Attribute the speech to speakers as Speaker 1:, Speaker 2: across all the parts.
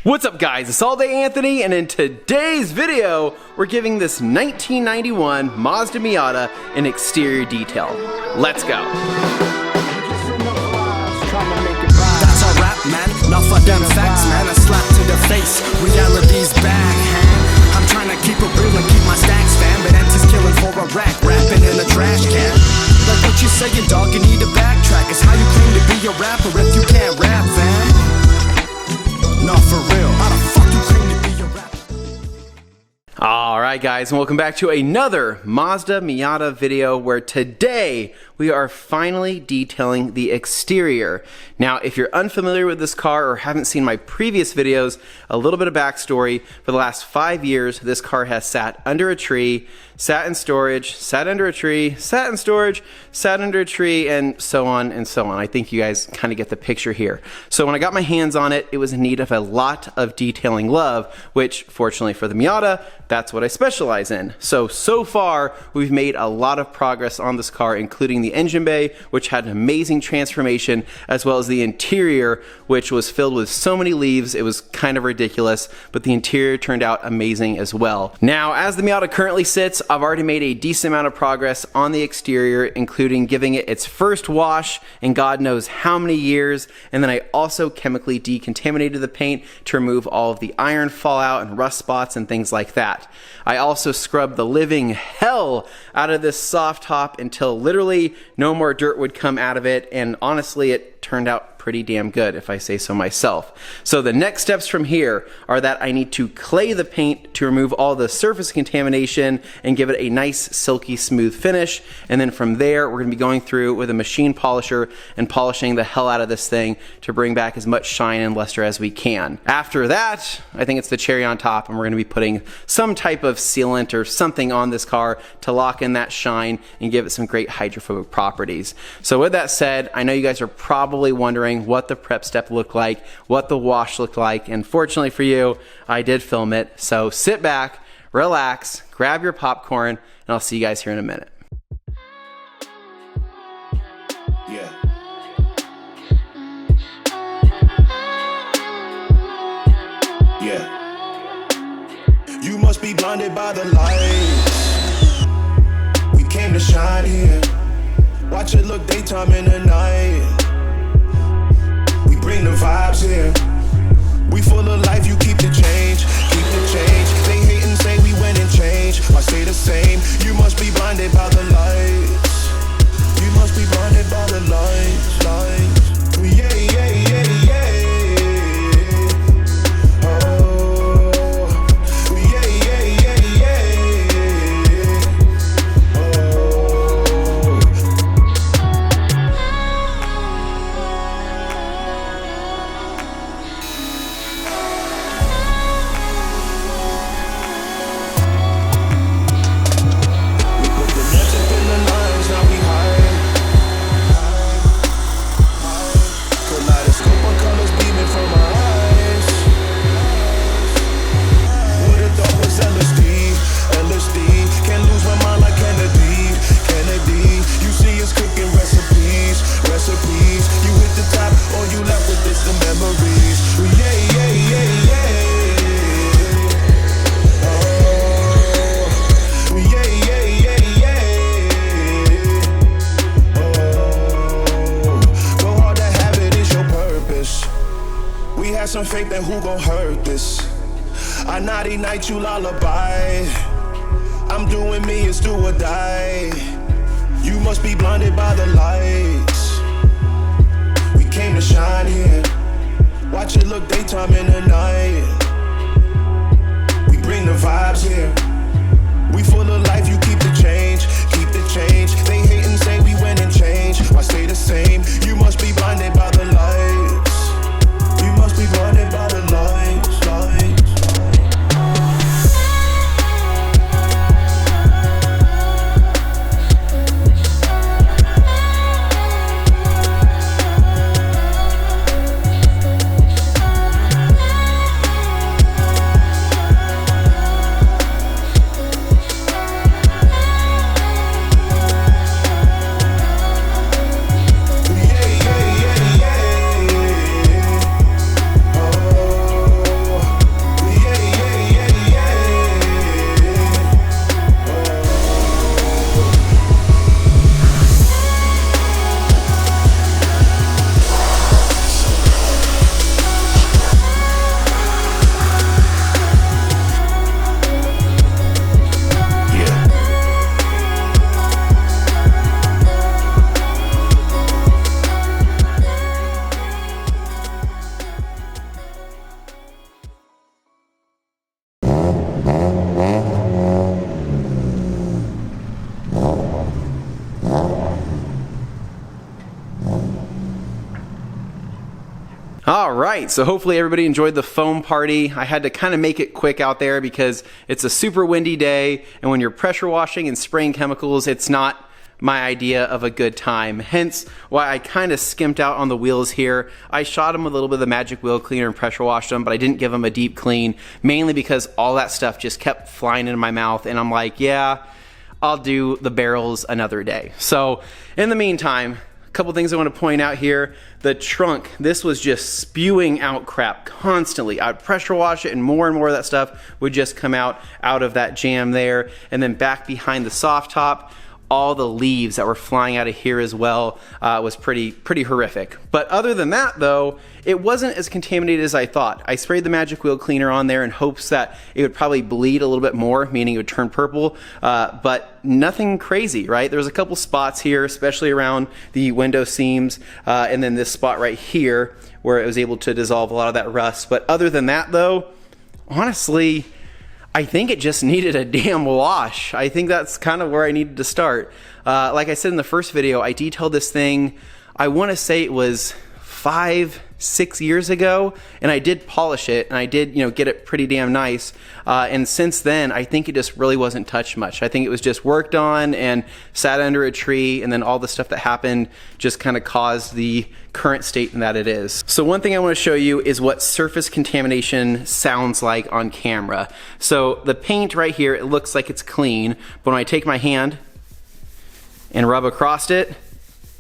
Speaker 1: What's up guys, it's All Day Anthony, and in today's video, we're giving this 1991 Mazda Miata an exterior detail. Let's go.
Speaker 2: That's a rap, man, not for them facts, man. A slap to the face, reality's back, man. I'm trying to keep it real and keep my stacks, fam, but empty's killing for a rack, rapping in a trash can. Like what you saying, dog, you need to backtrack. It's how you claim to be a rapper if you can't rap, fam. Not for real. How the fuck you claim to be a rapper?
Speaker 1: Alright guys, and welcome back to another Mazda Miata video where today we are finally detailing the exterior. Now, if you're unfamiliar with this car or haven't seen my previous videos, a little bit of backstory. For the last 5 years, this car has sat under a tree, sat in storage, sat under a tree, sat in storage, sat under a tree, and so on and so on. I think you guys kind of get the picture here. So when I got my hands on it, it was in need of a lot of detailing love, which fortunately for the Miata, that's what I specialize in. So far, we've made a lot of progress on this car, including the engine bay, which had an amazing transformation, as well as the interior, which was filled with so many leaves, it was kind of ridiculous, but the interior turned out amazing as well. Now, as the Miata currently sits, I've already made a decent amount of progress on the exterior, including giving it its first wash in God knows how many years, and then I also chemically decontaminated the paint to remove all of the iron fallout and rust spots and things like that. I also scrubbed the living hell out of this soft top until literally no more dirt would come out of it, and honestly it turned out pretty damn good if I say so myself. So the next steps from here are that I need to clay the paint to remove all the surface contamination and give it a nice silky smooth finish, and then from there we're going to be going through with a machine polisher and polishing the hell out of this thing to bring back as much shine and luster as we can. After that, I think it's the cherry on top, and we're going to be putting some type of sealant or something on this car to lock in that shine and give it some great hydrophobic properties. So with that said, I know you guys are probably wondering what the prep step looked like, what the wash looked like, and fortunately for you, I did film it. So sit back, relax, grab your popcorn, and I'll see you guys here in a minute.
Speaker 2: Yeah. Yeah. You must be blinded by the lights. We came to shine here. Watch it look daytime in the night. We bring the vibes here. We full of life, you keep the change, keep the change. They hate and say we went and changed. I say the same. You must be blinded by the lights. You must be blinded by the lights, lights. Yeah, yeah, yeah, yeah. Oh, yeah, yeah, yeah, yeah. Oh. We put the magic in the lines, now we hide. Kaleidoscope of colors beaming from our eyes. Would've thought was LSD, LSD. Can't lose my mind like Kennedy, Kennedy. You see us cooking recipes, recipes. You hit the top, all you left with is the memories. Yeah, yeah, yeah, yeah. Oh, yeah, yeah, yeah, yeah. Oh, go hard to have it is your purpose. We had some faith, then who gon' hurt this? I naughty night, you lullaby. I'm doing me, it's do or die. You must be blinded by the lights. We came to shine here. Watch it look daytime in the night. We bring the vibes here. We full of life, you keep the change, keep the change. They hate and say we went and changed. I stay the same. You must be blinded by the lights. You must be blinded by the lights, lights. Yeah, yeah, yeah,
Speaker 1: right, so hopefully everybody enjoyed the foam party. I had to kind of make it quick out there because it's a super windy day, and when you're pressure washing and spraying chemicals, it's not my idea of a good time. Hence why I kind of skimped out on the wheels here. I shot them with a little bit of the magic wheel cleaner and pressure washed them, but I didn't give them a deep clean, mainly because all that stuff just kept flying into my mouth, and I'm like, yeah, I'll do the barrels another day. So in the meantime, a couple things I want to point out here. The trunk, this was just spewing out crap constantly. I'd pressure wash it and more of that stuff would just come out of that jam there. And then back behind the soft top, all the leaves that were flying out of here as well was pretty horrific. But other than that though, it wasn't as contaminated as I thought. I sprayed the magic wheel cleaner on there in hopes that it would probably bleed a little bit more, meaning it would turn purple, but nothing crazy, right? There was a couple spots here, especially around the window seams, and then this spot right here where it was able to dissolve a lot of that rust. But other than that though, honestly, I think it just needed a damn wash. I think that's kind of where I needed to start. Like I said in the first video, I detailed this thing, I want to say it was 5-6 years ago, and I did polish it, and I did, get it pretty damn nice. And since then, I think it just really wasn't touched much. I think it was just worked on and sat under a tree, and then all the stuff that happened just kind of caused the current state that it is. So one thing I want to show you is what surface contamination sounds like on camera. So the paint right here, it looks like it's clean, but when I take my hand and rub across it,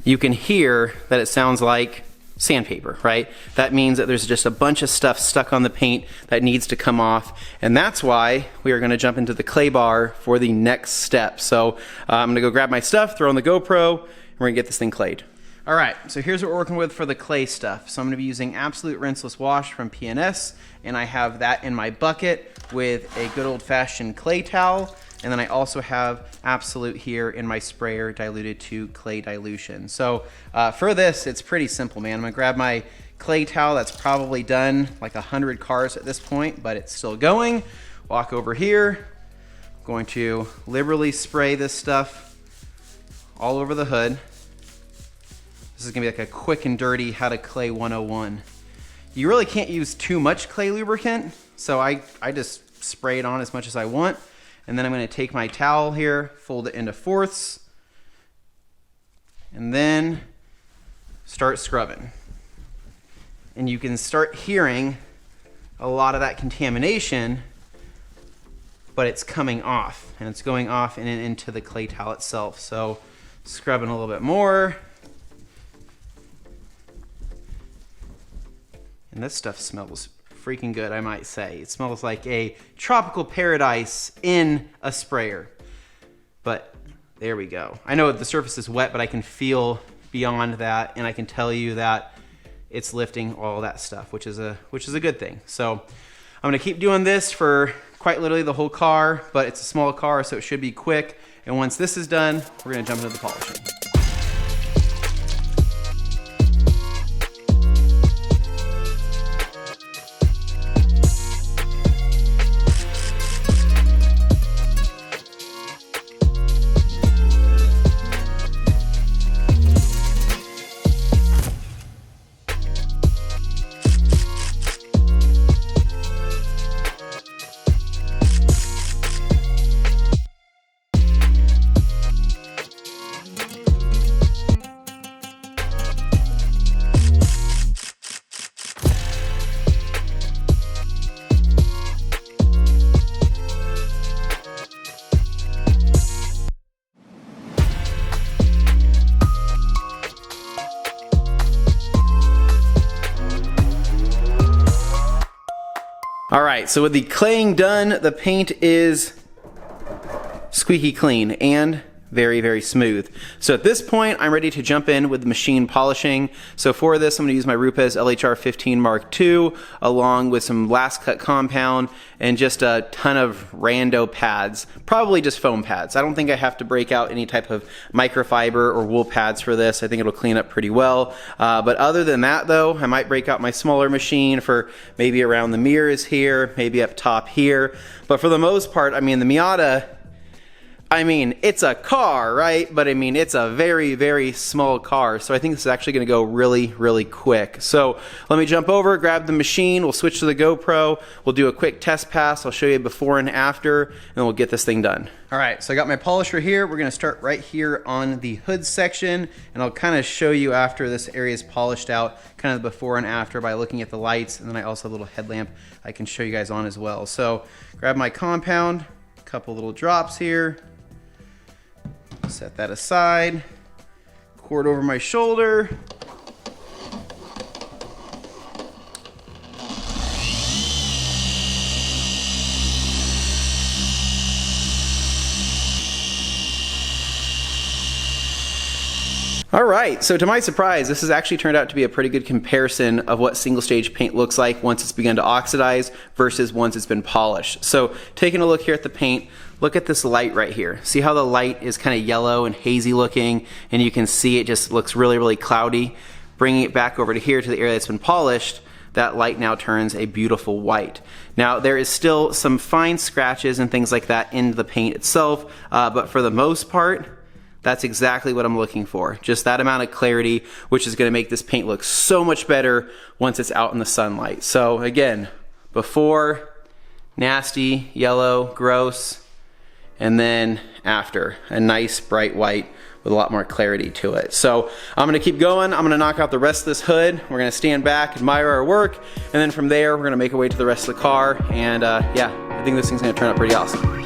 Speaker 1: you can hear that it sounds like sandpaper, right? That means that there's just a bunch of stuff stuck on the paint that needs to come off, and that's why we are going to jump into the clay bar for the next step. So I'm going to go grab my stuff, throw on the GoPro, and we're going to get this thing clayed. All right, so here's what we're working with for the clay stuff. So I'm going to be using Absolute Rinseless Wash from PNS, and I have that in my bucket with a good old-fashioned clay towel. And then I also have Absolute here in my sprayer diluted to clay dilution. So for this, it's pretty simple, man. I'm gonna grab my clay towel that's probably done like 100 cars at this point, but it's still going. Walk over here. I'm going to liberally spray this stuff all over the hood. This is gonna be like a quick and dirty how to clay 101. You really can't use too much clay lubricant, so I just spray it on as much as I want. And then I'm going to take my towel here, fold it into fourths, and then start scrubbing. And you can start hearing a lot of that contamination, but it's coming off, and it's going off and into the clay towel itself. So scrubbing a little bit more. And this stuff smells freaking good, I might say. It smells like a tropical paradise in a sprayer. But there we go. I know the surface is wet, but I can feel beyond that, and I can tell you that it's lifting all that stuff, which is a good thing. So I'm gonna keep doing this for quite literally the whole car, but it's a small car, so it should be quick. And once this is done, we're gonna jump into the polishing. All right, so with the claying done, the paint is squeaky clean and very, very smooth. So at this point, I'm ready to jump in with machine polishing. So for this, I'm gonna use my Rupes LHR 15 Mark II, along with some last cut compound and just a ton of rando pads, probably just foam pads. I don't think I have to break out any type of microfiber or wool pads for this. I think it'll clean up pretty well. But other than that though, I might break out my smaller machine for maybe around the mirrors here, maybe up top here. But for the most part, I mean, the Miata, I mean, it's a car, right? But I mean, it's a very, very small car. So I think this is actually gonna go really, really quick. So let me jump over, grab the machine. We'll switch to the GoPro. We'll do a quick test pass. I'll show you before and after, and then we'll get this thing done. All right, so I got my polisher here. We're gonna start right here on the hood section, and I'll kind of show you after this area is polished out, kind of the before and after by looking at the lights, and then I also have a little headlamp I can show you guys on as well. So grab my compound, a couple little drops here. Set that aside, cord over my shoulder. All right, so to my surprise, this has actually turned out to be a pretty good comparison of what single stage paint looks like once it's begun to oxidize versus once it's been polished. So taking a look here at the paint, look at this light right here. See how the light is kind of yellow and hazy looking, and you can see it just looks really, really cloudy. Bringing it back over to here to the area that's been polished, that light now turns a beautiful white. Now there is still some fine scratches and things like that in the paint itself, but for the most part, that's exactly what I'm looking for. Just that amount of clarity, which is gonna make this paint look so much better once it's out in the sunlight. So again, before, nasty, yellow, gross, and then after, a nice bright white with a lot more clarity to it. So I'm gonna keep going. I'm gonna knock out the rest of this hood. We're gonna stand back, admire our work, and then from there, we're gonna make our way to the rest of the car. And yeah, I think this thing's gonna turn out pretty awesome.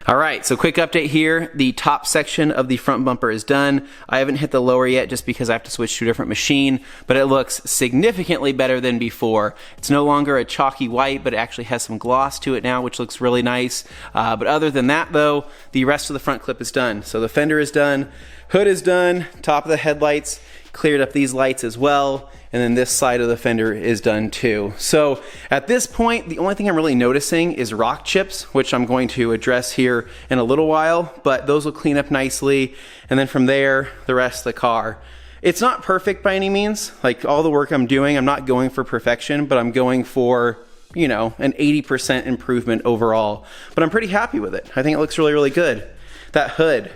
Speaker 1: All right, so quick update here. The top section of the front bumper is done. I haven't hit the lower yet just because I have to switch to a different machine, but it looks significantly better than before. It's no longer a chalky white, but it actually has some gloss to it now, which looks really nice. But other than that though, the rest of the front clip is done. So the fender is done, hood is done, top of the headlights, cleared up these lights as well, and then this side of the fender is done too. So at this point, the only thing I'm really noticing is rock chips, which I'm going to address here in a little while, but those will clean up nicely. And then from there, the rest of the car. It's not perfect by any means. Like all the work I'm doing, I'm not going for perfection, but I'm going for, you know, an 80% improvement overall. But I'm pretty happy with it. I think it looks really, really good. That hood,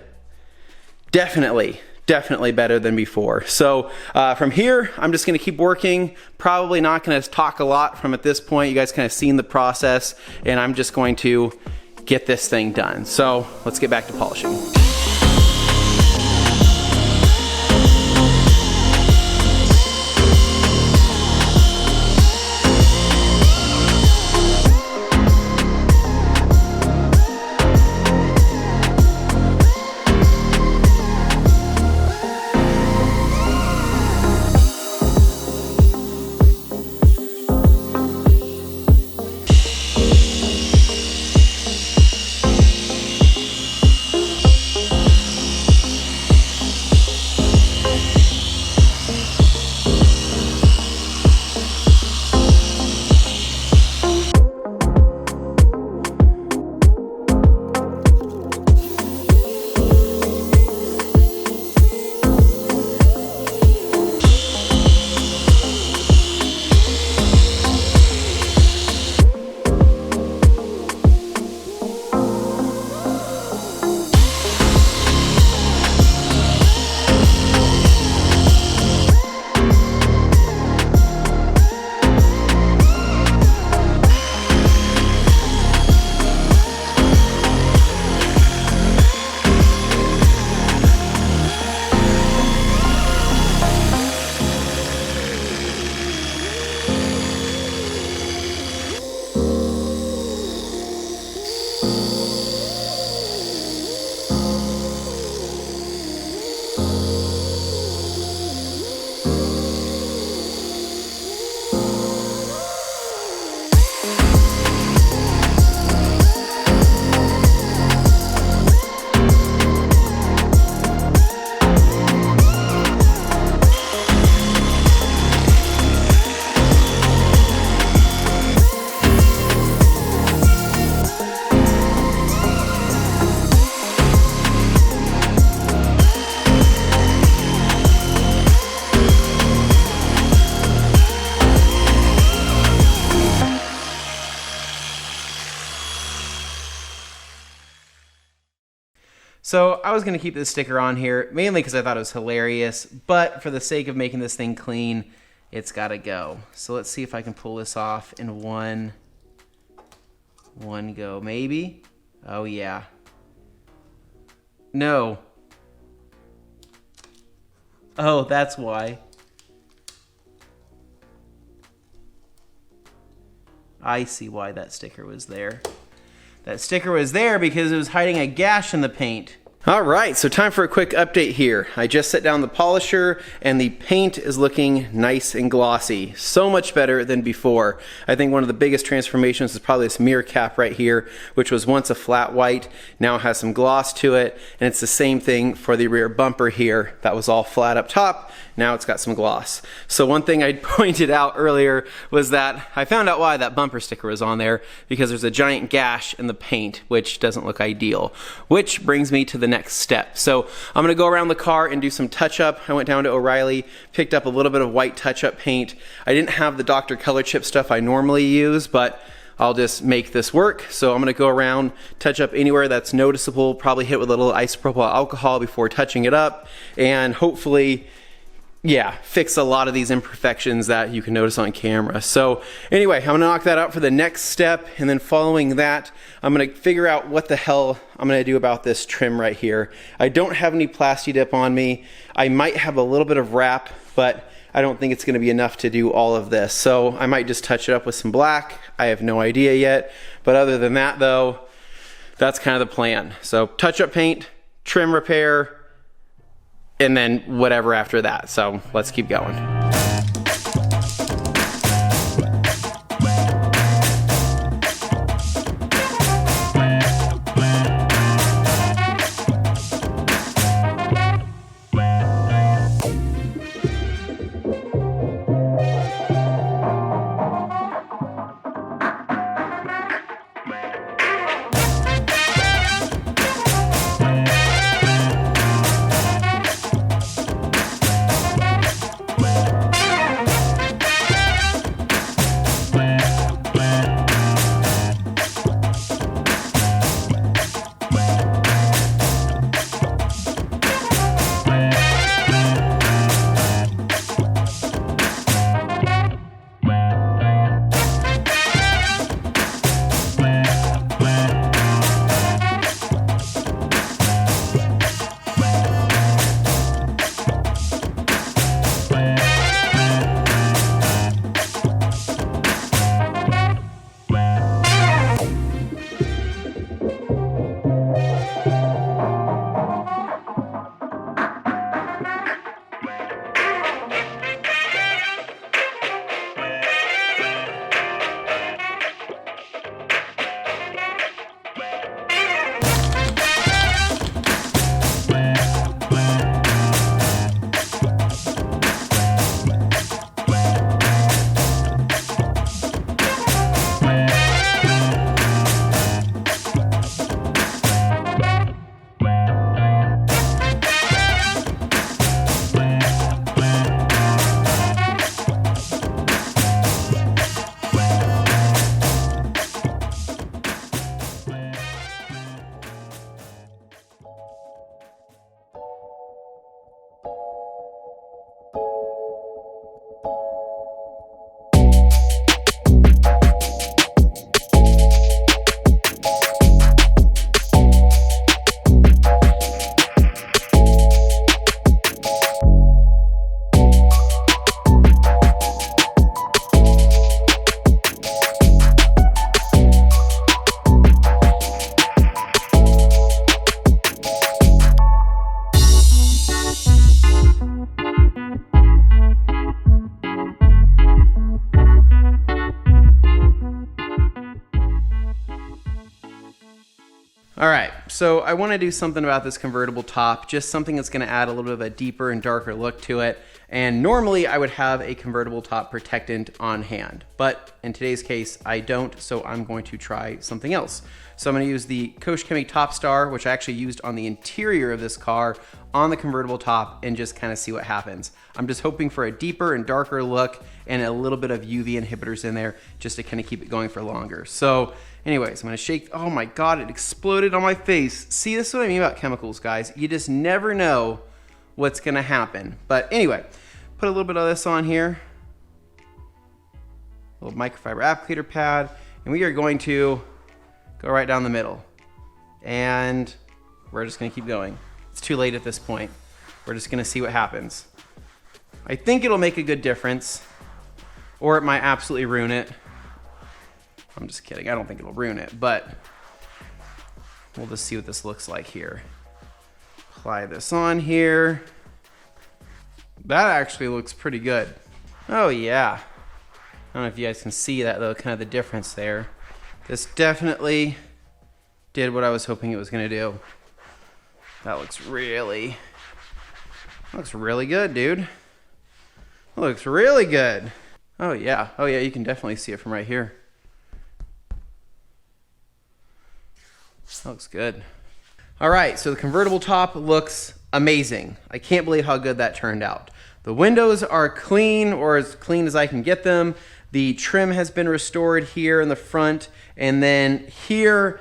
Speaker 1: definitely better than before. So from here, I'm just gonna keep working. Probably not gonna talk a lot from at this point. You guys kind of seen the process, and I'm just going to get this thing done. So let's get back to polishing. So I was going to keep this sticker on here, mainly because I thought it was hilarious, but for the sake of making this thing clean, it's got to go. So let's see if I can pull this off in one go, maybe? Oh yeah. No. Oh, that's why. I see why that sticker was there. That sticker was there because it was hiding a gash in the paint. All right, so time for a quick update here. I just set down the polisher and the paint is looking nice and glossy. So much better than before. I think one of the biggest transformations is probably this mirror cap right here, which was once a flat white, now has some gloss to it. And it's the same thing for the rear bumper here. That was all flat up top. Now it's got some gloss. So one thing I pointed out earlier was that I found out why that bumper sticker was on there, because there's a giant gash in the paint, which doesn't look ideal. Which brings me to the next step. So I'm gonna go around the car and do some touch-up. I went down to O'Reilly, picked up a little bit of white touch-up paint. I didn't have the Dr. Color Chip stuff I normally use, but I'll just make this work. So I'm gonna go around, touch up anywhere that's noticeable, probably hit with a little isopropyl alcohol before touching it up, and hopefully, yeah, fix a lot of these imperfections that you can notice on camera. So anyway, I'm gonna knock that out for the next step, and then following that, I'm gonna figure out what the hell I'm gonna do about this trim right here. I don't have any Plasti Dip on me. I might have a little bit of wrap, but I don't think it's gonna be enough to do all of this. So I might just touch it up with some black. I have no idea yet. But other than that though, that's kind of the plan. So touch up paint, trim repair, and then whatever after that. So let's keep going. All right, so I want to do something about this convertible top, just something that's going to add a little bit of a deeper and darker look to it. And normally I would have a convertible top protectant on hand, but in today's case I don't, so I'm going to try something else. So I'm going to use the Chemi Top Star, which I actually used on the interior of this car on the convertible top, and just kind of see what happens. I'm just hoping for a deeper and darker look and a little bit of UV inhibitors in there just to kind of keep it going for longer. So anyways, I'm going to shake. Oh my God, it exploded on my face. See, this is what I mean about chemicals, guys. You just never know what's going to happen. But anyway, put a little bit of this on here. A little microfiber applicator pad, and we are going to go right down the middle, and we're just gonna keep going. It's too late at this point. We're just gonna see what happens. I think it'll make a good difference, or it might absolutely ruin it. I'm just kidding, I don't think it'll ruin it, but we'll just see what this looks like here. Apply this on here. That actually looks pretty good. Oh yeah. I don't know if you guys can see that though, kind of the difference there. This definitely did what I was hoping it was gonna do. That looks really good, dude. That looks really good. Oh yeah, you can definitely see it from right here. That looks good. All right, so the convertible top looks amazing. I can't believe how good that turned out. The windows are clean, or as clean as I can get them. The trim has been restored here in the front, and then here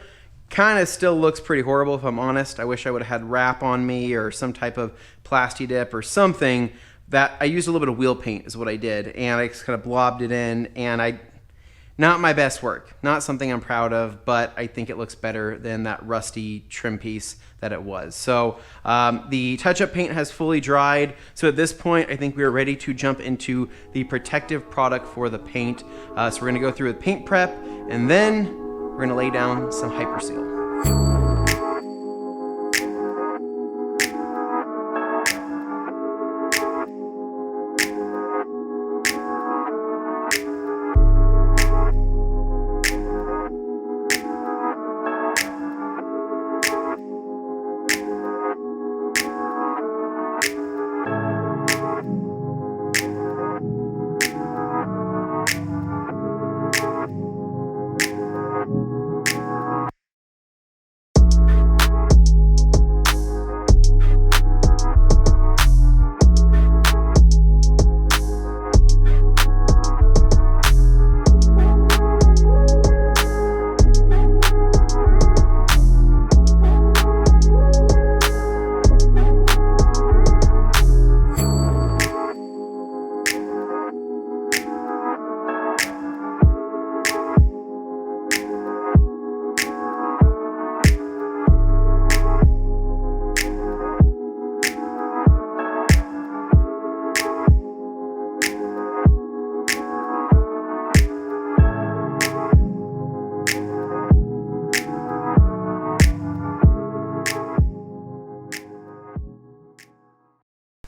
Speaker 1: kind of still looks pretty horrible, if I'm honest. I wish I would have had wrap on me or some type of plasti dip or something. That I used a little bit of wheel paint is what I did, and I just kind of blobbed it in, and not my best work, not something I'm proud of, but I think it looks better than that rusty trim piece that it was. So the touch-up paint has fully dried. So at this point, I think we are ready to jump into the protective product for the paint. So we're gonna go through with paint prep, and then we're gonna lay down some Hyper Seal.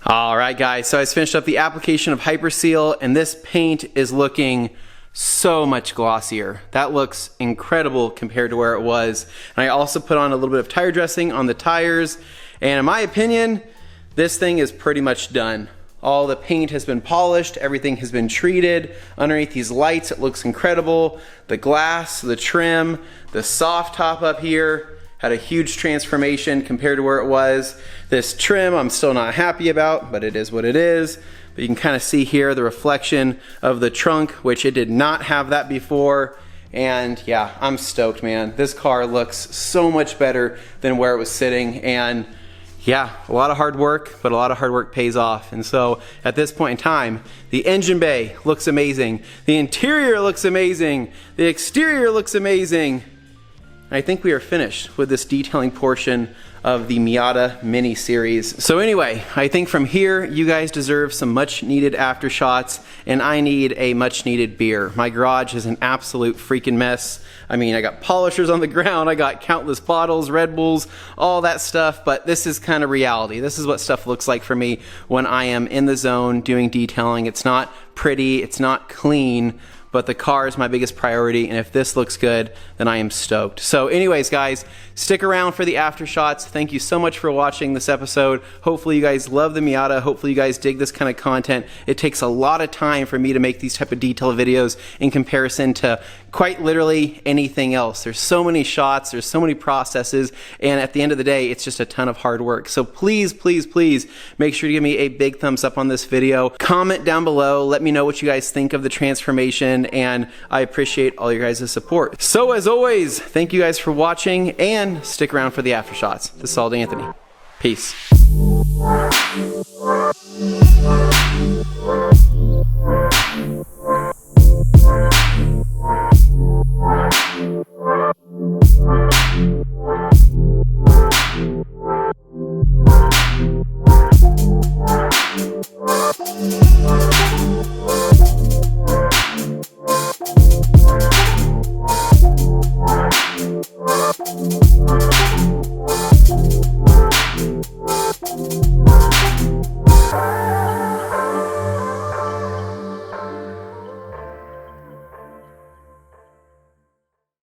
Speaker 1: All right, guys, so I just finished up the application of Hyper Seal, and this paint is looking so much glossier. That looks incredible compared to where it was. And I also put on a little bit of tire dressing on the tires, and in my opinion, this thing is pretty much done. All the paint has been polished, everything has been treated. Underneath these lights, it looks incredible. The glass, the trim, the soft top up here had a huge transformation compared to where it was. This trim I'm still not happy about, but it is what it is. But you can kind of see here the reflection of the trunk, which it did not have that before. And yeah, I'm stoked, man. This car looks so much better than where it was sitting. And yeah, a lot of hard work, but a lot of hard work pays off. And so at this point in time, the engine bay looks amazing. The interior looks amazing. The exterior looks amazing. I think we are finished with this detailing portion of the Miata mini series. So anyway, I think from here, you guys deserve some much needed aftershots, and I need a much needed beer. My garage is an absolute freaking mess. I mean, I got polishers on the ground, I got countless bottles, Red Bulls, all that stuff, but this is kind of reality. This is what stuff looks like for me when I am in the zone doing detailing. It's not pretty, it's not clean, but the car is my biggest priority, and if this looks good, then I am stoked. So anyways, guys, stick around for the after shots. Thank you so much for watching this episode. Hopefully you guys love the Miata. Hopefully you guys dig this kind of content. It takes a lot of time for me to make these type of detailed videos in comparison to quite literally anything else. There's so many shots, there's so many processes, and at the end of the day, it's just a ton of hard work. So please, please, please make sure to give me a big thumbs up on this video. Comment down below, let me know what you guys think of the transformation, and I appreciate all your guys' support. So as always, thank you guys for watching, and stick around for the after shots. This is Alden Anthony. Peace.